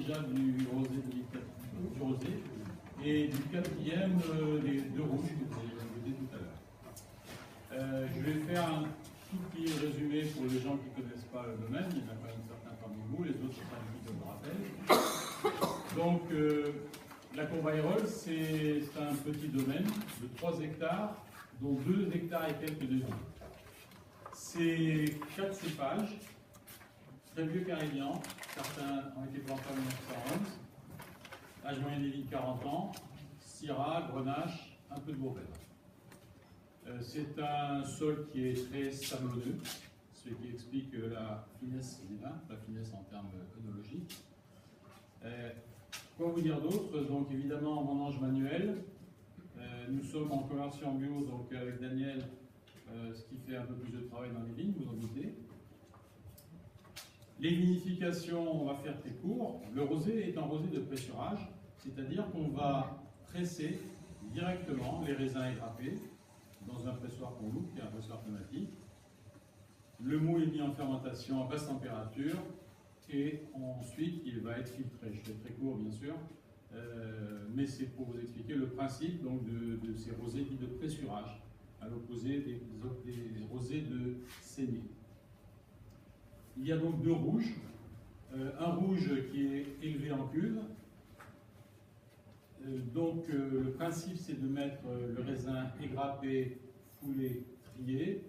déjà du rosé, du rosé, et du quatrième, les deux rouges que vous avez goûté tout à l'heure. Je vais faire un tout petit résumé pour les gens qui ne connaissent pas le domaine. Il y en a quand même certains parmi vous, les autres certains qui me rappellent. Donc, la Courbayrols, c'est un petit domaine de 3 hectares, dont 2 hectares et quelques de vignes. C'est 4 cépages, très vieux carignan, certains ont été plantés en 1911, âge moyen des vignes 40 ans, Syrah, Grenache, un peu de Bourgogne. C'est un sol qui est très sablonneux, ce qui explique la finesse des vins, la finesse en termes œnologiques. Quoi vous dire d'autre? Donc évidemment vendange manuelle. Nous sommes en conversion bio, donc avec Daniel, ce qui fait un peu plus de travail dans les vignes, vous en doutez. Les vinifications, on va faire très court. Le rosé est un rosé de pressurage, c'est-à-dire qu'on va presser directement les raisins égrappés dans un pressoir qu'on loue, qui est un pressoir pneumatique. Le mou est mis en fermentation à basse température et ensuite il va être filtré. Je fais très court bien sûr, mais c'est pour vous expliquer le principe donc, de ces rosés dits de pressurage, à l'opposé des rosés de saignée. Il y a donc 2 rouges, un rouge qui est élevé en cuve. Le principe c'est de mettre le raisin égrappé, foulé, trié.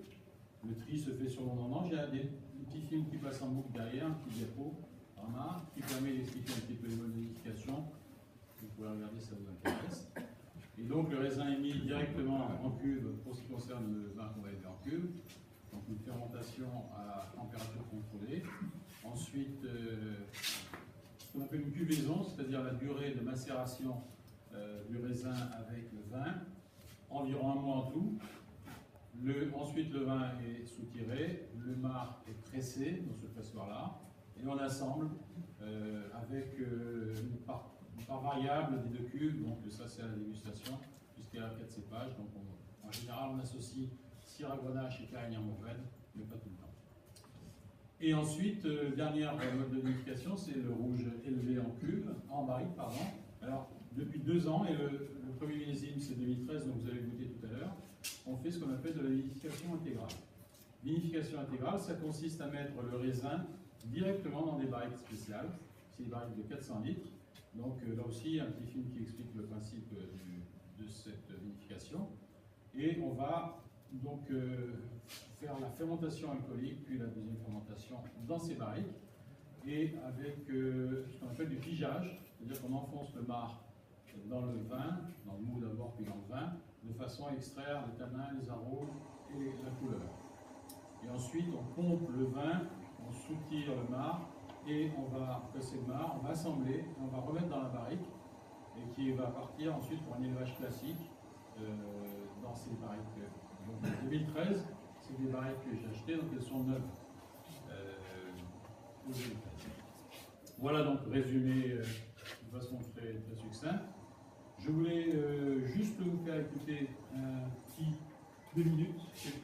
Le tri se fait sur long. Il y a des petits films qui passent en boucle derrière, un petit diapo, qui permet d'expliquer un petit peu les modifications. Vous pouvez regarder si ça vous intéresse. Et donc le raisin est mis directement en cuve pour ce qui concerne le vin qu'on va élever en cuve. Donc une fermentation à température contrôlée. Ensuite, ce qu'on appelle une cuvaison, c'est-à-dire la durée de macération du raisin avec le vin, environ 1 mois en tout. Ensuite, le vin est soutiré, le marc est pressé dans ce pressoir-là, et on assemble avec une part variable des 2 cuves, donc ça c'est à la dégustation, puisqu'il y a 4 cépages. Donc en général, on associe Syrah, Grenache et Carignan Mourvèdre, mais pas tout le temps. Et ensuite, dernière mode de vinification, c'est le rouge élevé en cuve, en barrique, pardon. Alors, depuis 2 ans, et le premier millésime c'est 2013, donc vous avez goûté tout à l'heure, on fait ce qu'on appelle de la vinification intégrale. Vinification intégrale, ça consiste à mettre le raisin directement dans des barriques spéciales. C'est des barriques de 400 litres. Donc là aussi, un petit film qui explique le principe de cette vinification. Et on va donc faire la fermentation alcoolique, puis la deuxième fermentation dans ces barriques, et avec ce qu'on appelle du figeage, c'est-à-dire qu'on enfonce le marc dans le vin, dans le mou d'abord, puis dans le vin, de façon à extraire les tanins, les arômes et la couleur. Et ensuite, on pompe le vin, on soutire le marc, et on va presser le marc, on va assembler, et on va remettre dans la barrique, et qui va partir ensuite pour un élevage classique dans ces barriques. Donc en 2013, c'est des barriques que j'ai achetées, donc elles sont neuves. Voilà donc résumé de façon très succincte. Je voulais juste vous faire écouter un petit 2 minutes.